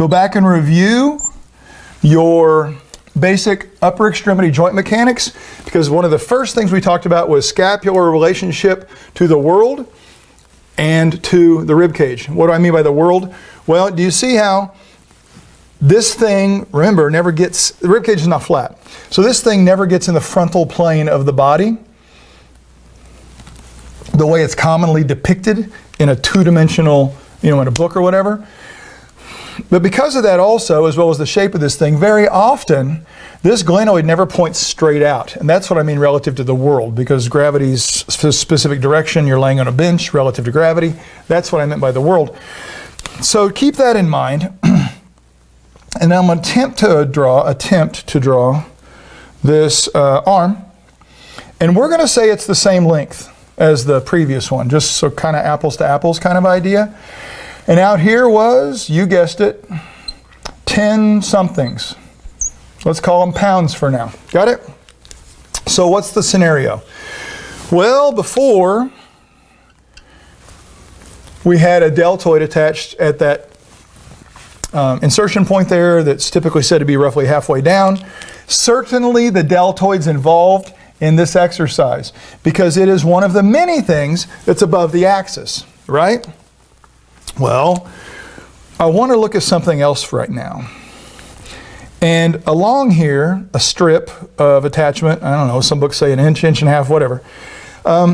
Go back and review your basic upper extremity joint mechanics, because one of the first things we talked about was scapular relationship to the world and to the rib cage. What do I mean by the world? Well, do you see how this thing, remember, never gets, the rib cage is not flat. So this thing never gets in the frontal plane of the body the way it's commonly depicted in a two-dimensional, in a book or whatever. But because of that also, as well as the shape of this thing, very often this glenoid never points straight out. And that's what I mean relative to the world, because gravity's specific direction, you're laying on a bench relative to gravity. That's what I meant by the world. So keep that in mind. And now I'm going to attempt to draw this arm. And we're going to say it's the same length as the previous one, just so kind of apples to apples kind of idea. And out here was, you guessed it, 10 somethings. Let's call them pounds for now. Got it? So what's the scenario? Well, before we had a deltoid attached at that insertion point there that's typically said to be roughly halfway down. Certainly the deltoid's involved in this exercise because it is one of the many things that's above the axis, right? Well, I want to look at something else right now. And along here, a strip of attachment, I don't know, some books say an inch, inch and a half, whatever.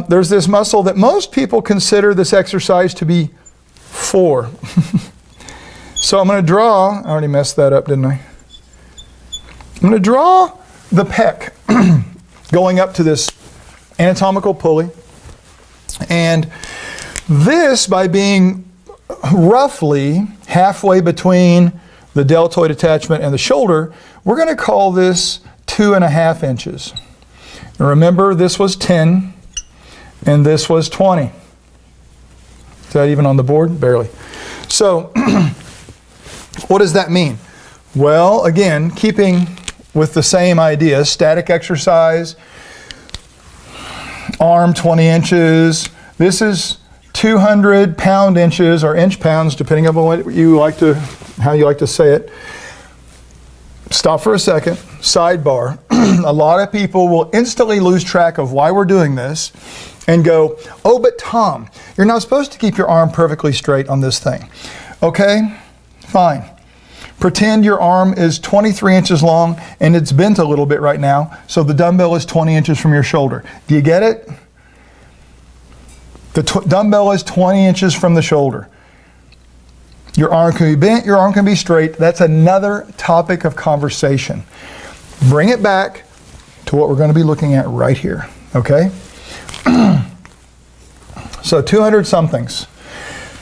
There's this muscle that most people consider this exercise to be for. So I'm going to draw, I already messed that up, didn't I? I'm going to draw the pec going up to this anatomical pulley. And this, by being roughly halfway between the deltoid attachment and the shoulder, we're going to call this 2.5 inches. And remember, this was 10 and this was 20. Is that even on the board? Barely. So what does that mean? Well, again, keeping with the same idea, static exercise, arm 20 inches. This is 200 pound inches or inch pounds, depending on what you like to, how you like to say it. Stop for a second. Sidebar. A lot of people will instantly lose track of why we're doing this and go, oh, but Tom, you're not supposed to keep your arm perfectly straight on this thing. Okay, fine. Pretend your arm is 23 inches long and it's bent a little bit right now, so the dumbbell is 20 inches from your shoulder. Do you get it? The dumbbell is 20 inches from the shoulder. Your arm can be bent, your arm can be straight. That's another topic of conversation. Bring it back to what we're going to be looking at right here, okay? So 200 somethings.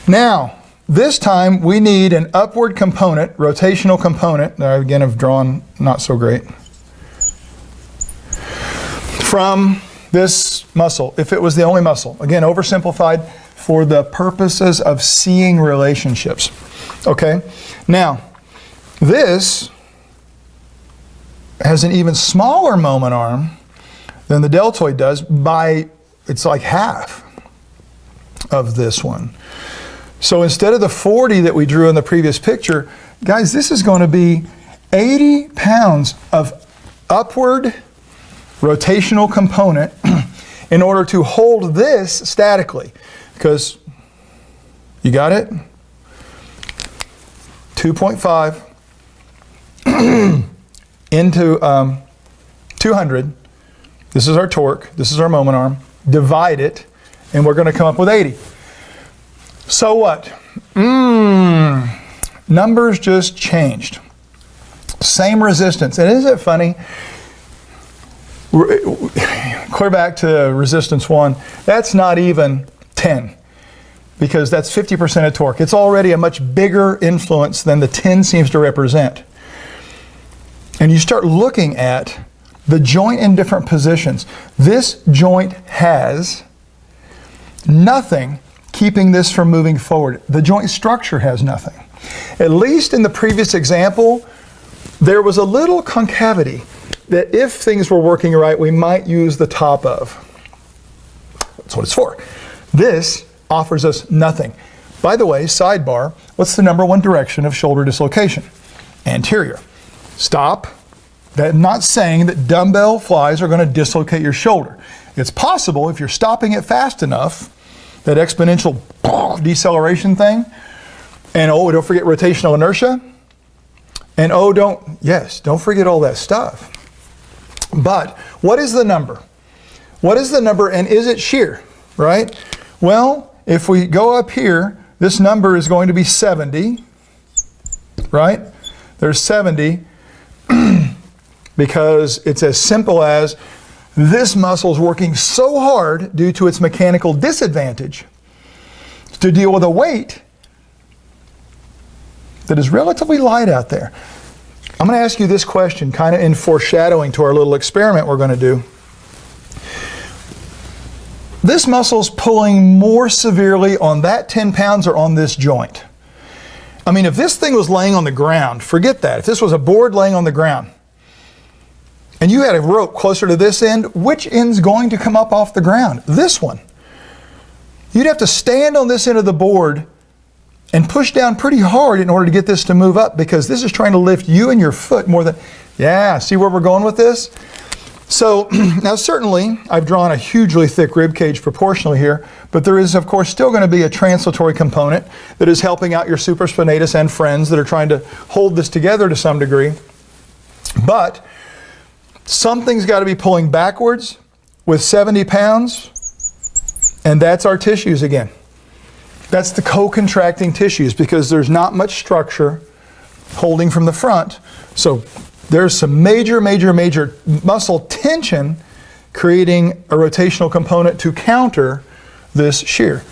Now, this time we need an upward component, rotational component, that I again have drawn not so great, from this muscle, if it was the only muscle. Again, oversimplified for the purposes of seeing relationships. Okay, now this has an even smaller moment arm than the deltoid does by, it's like half of this one. So instead of the 40 that we drew in the previous picture, guys, this is going to be 80 pounds of upward rotational component in order to hold this statically. Because, you got it? 2.5 into 200. This is our torque. This is our moment arm. Divide it, and we're going to come up with 80. So what? Numbers just changed. Same resistance. And isn't it funny? Clear back to resistance 1. That's not even 10, because that's 50% of torque. It's already a much bigger influence than the 10 seems to represent. And you start looking at the joint in different positions. This joint has nothing keeping this from moving forward. The joint structure has nothing. At least in the previous example, there was a little concavity that if things were working right, we might use the top of. That's what it's for. This offers us nothing. By the way, sidebar, what's the number one direction of shoulder dislocation? Anterior. Stop. That's not saying that dumbbell flies are going to dislocate your shoulder. It's possible if you're stopping it fast enough, that exponential deceleration thing, and oh, don't forget rotational inertia, and oh, don't forget all that stuff. But what is the number? What is the number, and is it shear, right? Well, if we go up here, this number is going to be 70, right? There's 70 because it's as simple as this muscle is working so hard due to its mechanical disadvantage to deal with a weight that is relatively light out there. I'm going to ask you this question, kind of in foreshadowing to our little experiment we're going to do. This muscle's pulling more severely on that 10 pounds or on this joint. I mean, if this thing was laying on the ground, forget that. If this was a board laying on the ground, and you had a rope closer to this end, which end's going to come up off the ground? This one. You'd have to stand on this end of the board and push down pretty hard in order to get this to move up, because this is trying to lift you and your foot more than, yeah, see where we're going with this? So now certainly I've drawn a hugely thick rib cage proportionally here, but there is of course still going to be a translatory component that is helping out your supraspinatus and friends that are trying to hold this together to some degree. But something's got to be pulling backwards with 70 pounds, and that's our tissues again. That's the co-contracting tissues, because there's not much structure holding from the front. So there's some major muscle tension creating a rotational component to counter this shear.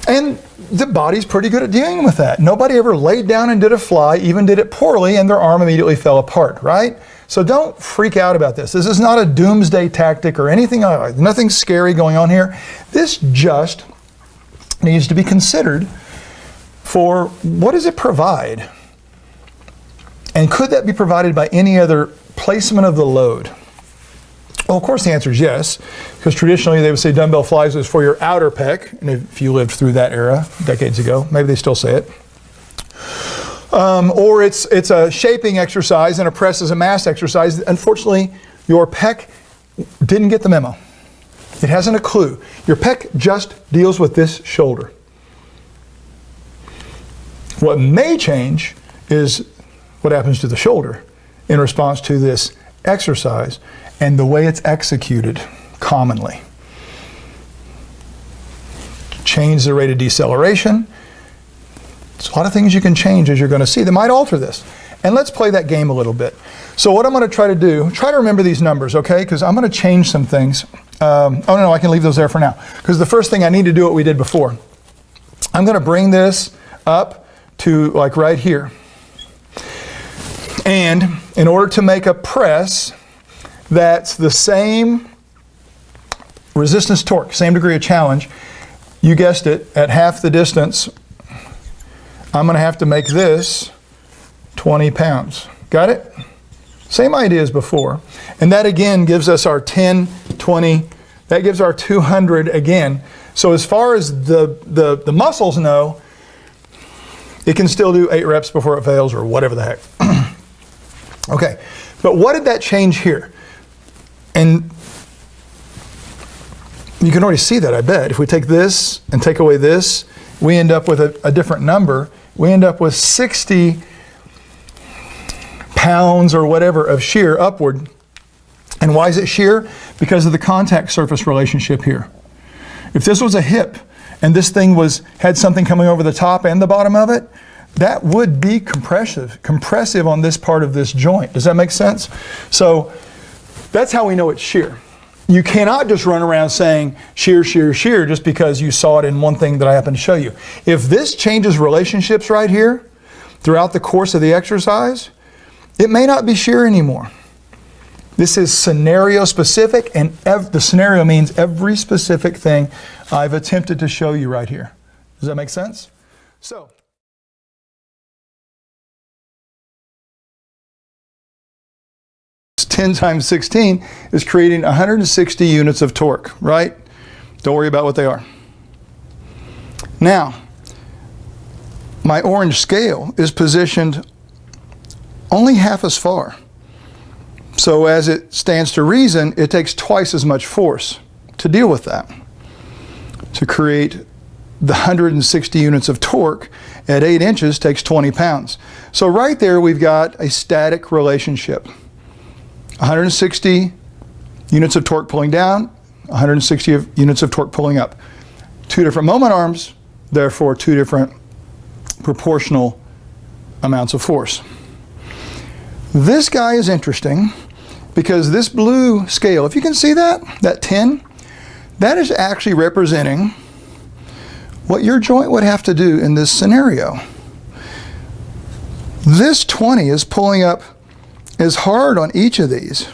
And the body's pretty good at dealing with that. Nobody ever laid down and did a fly, even did it poorly, and their arm immediately fell apart, right? So don't freak out about this. This is not a doomsday tactic or anything, nothing scary going on here. This just needs to be considered for what does it provide? And could that be provided by any other placement of the load? Well, of course the answer is yes, because traditionally they would say dumbbell flies is for your outer pec, and if you lived through that era decades ago, maybe they still say it. Or it's a shaping exercise and a press is a mass exercise. Unfortunately, your pec didn't get the memo. It hasn't a clue. Your pec just deals with this shoulder. What may change is what happens to the shoulder in response to this exercise and the way it's executed commonly. Change the rate of deceleration. There's a lot of things you can change, as you're going to see, that might alter this. And let's play that game a little bit. So what I'm going to try to do, try to remember these numbers, okay? Because I'm going to change some things. Oh no, I can leave those there for now. Because the first thing I need to do what we did before. I'm going to bring this up to like right here. And in order to make a press that's the same resistance torque, same degree of challenge, you guessed it, at half the distance, I'm going to have to make this 20 pounds. Got it? Same idea as before. And that again gives us our 10, 20, that gives our 200 again. So as far as the muscles know, it can still do 8 reps before it fails or whatever the heck. Okay, but what did that change here? And you can already see that, I bet. If we take this and take away this, we end up with a different number. We end up with 60 pounds or whatever of shear upward. And why is it shear? Because of the contact surface relationship here. If this was a hip and this thing had something coming over the top and the bottom of it, that would be compressive on this part of this joint. Does that make sense? So that's how we know it's shear. You cannot just run around saying shear, shear, shear just because you saw it in one thing that I happened to show you. If this changes relationships right here throughout the course of the exercise, it may not be shear anymore. This is scenario specific, and the scenario means every specific thing I've attempted to show you right here. Does that make sense? So. 10 times 16 is creating 160 units of torque, right? Don't worry about what they are. Now, my orange scale is positioned only half as far. So as it stands to reason, it takes twice as much force to deal with that, to create the 160 units of torque at 8 inches takes 20 pounds. So right there we've got a static relationship. 160 units of torque pulling down, 160 units of torque pulling up. Two different moment arms, therefore two different proportional amounts of force. This guy is interesting because this blue scale, if you can see that 10, that is actually representing what your joint would have to do in this scenario. This 20 is pulling up as hard on each of these,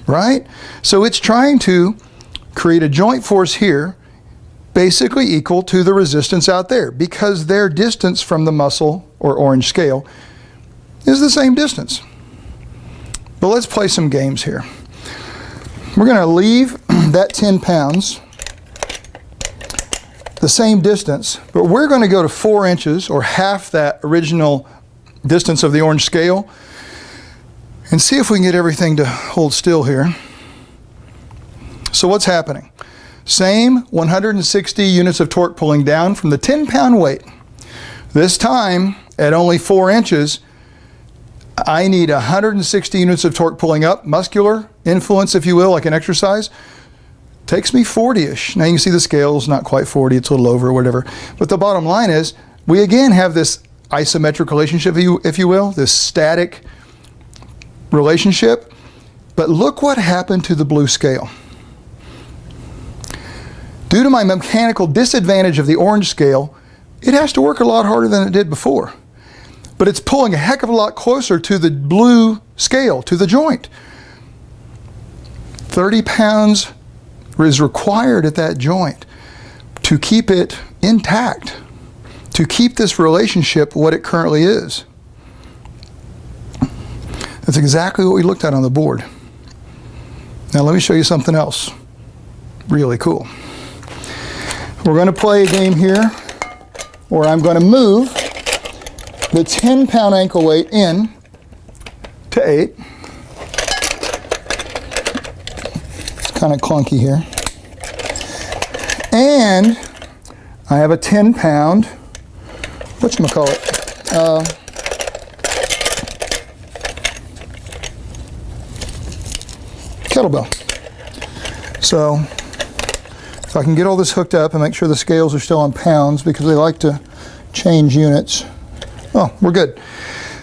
right? So it's trying to create a joint force here basically equal to the resistance out there because their distance from the muscle or orange scale is the same distance. But let's play some games here. We're going to leave that 10 pounds the same distance, but we're going to go to 4 inches or half that original distance of the orange scale and see if we can get everything to hold still here. So what's happening? Same 160 units of torque pulling down from the 10-pound weight. This time, at only 4 inches, I need 160 units of torque pulling up, muscular influence, if you will, like an exercise. Takes me 40-ish. Now you can see the scale's not quite 40, it's a little over or whatever. But the bottom line is, we again have this isometric relationship, if you will, this static relationship. But look what happened to the blue scale. Due to my mechanical disadvantage of the orange scale, it has to work a lot harder than it did before. But it's pulling a heck of a lot closer to the blue scale, to the joint. 30 pounds is required at that joint to keep it intact, to keep this relationship what it currently is. That's exactly what we looked at on the board. Now let me show you something else really cool. We're going to play a game here where I'm going to move the 10-pound ankle weight in to 8. It's kind of clunky here. And I have a 10-pound, whatchamacallit, kettlebell. So if I can get all this hooked up and make sure the scales are still on pounds because they like to change units. Oh, we're good.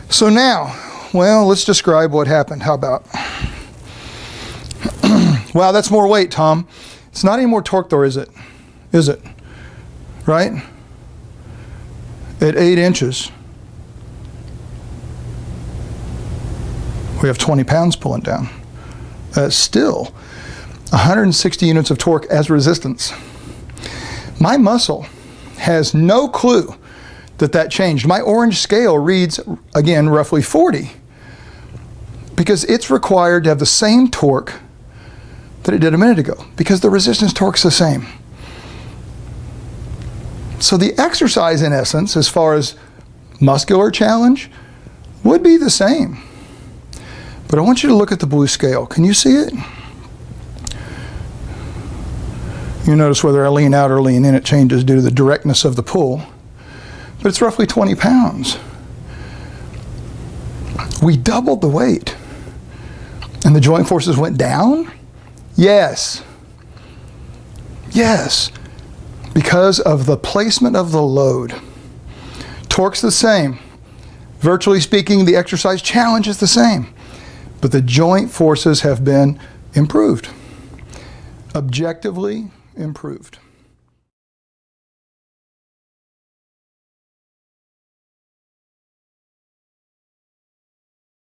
So now, well, let's describe what happened. How about? Wow, that's more weight, Tom. It's not any more torque though, is it? Is it? Right? At 8 inches, we have 20 pounds pulling down. That's still 160 units of torque as resistance. My muscle has no clue that changed. My orange scale reads, again, roughly 40 because it's required to have the same torque that it did a minute ago because the resistance torque's the same. So the exercise, in essence, as far as muscular challenge, would be the same. But I want you to look at the blue scale. Can you see it? You notice whether I lean out or lean in, it changes due to the directness of the pull. But it's roughly 20 pounds. We doubled the weight. And the joint forces went down? Yes. Yes. Because of the placement of the load. Torque's the same. Virtually speaking, the exercise challenge is the same. But the joint forces have been improved. Objectively improved.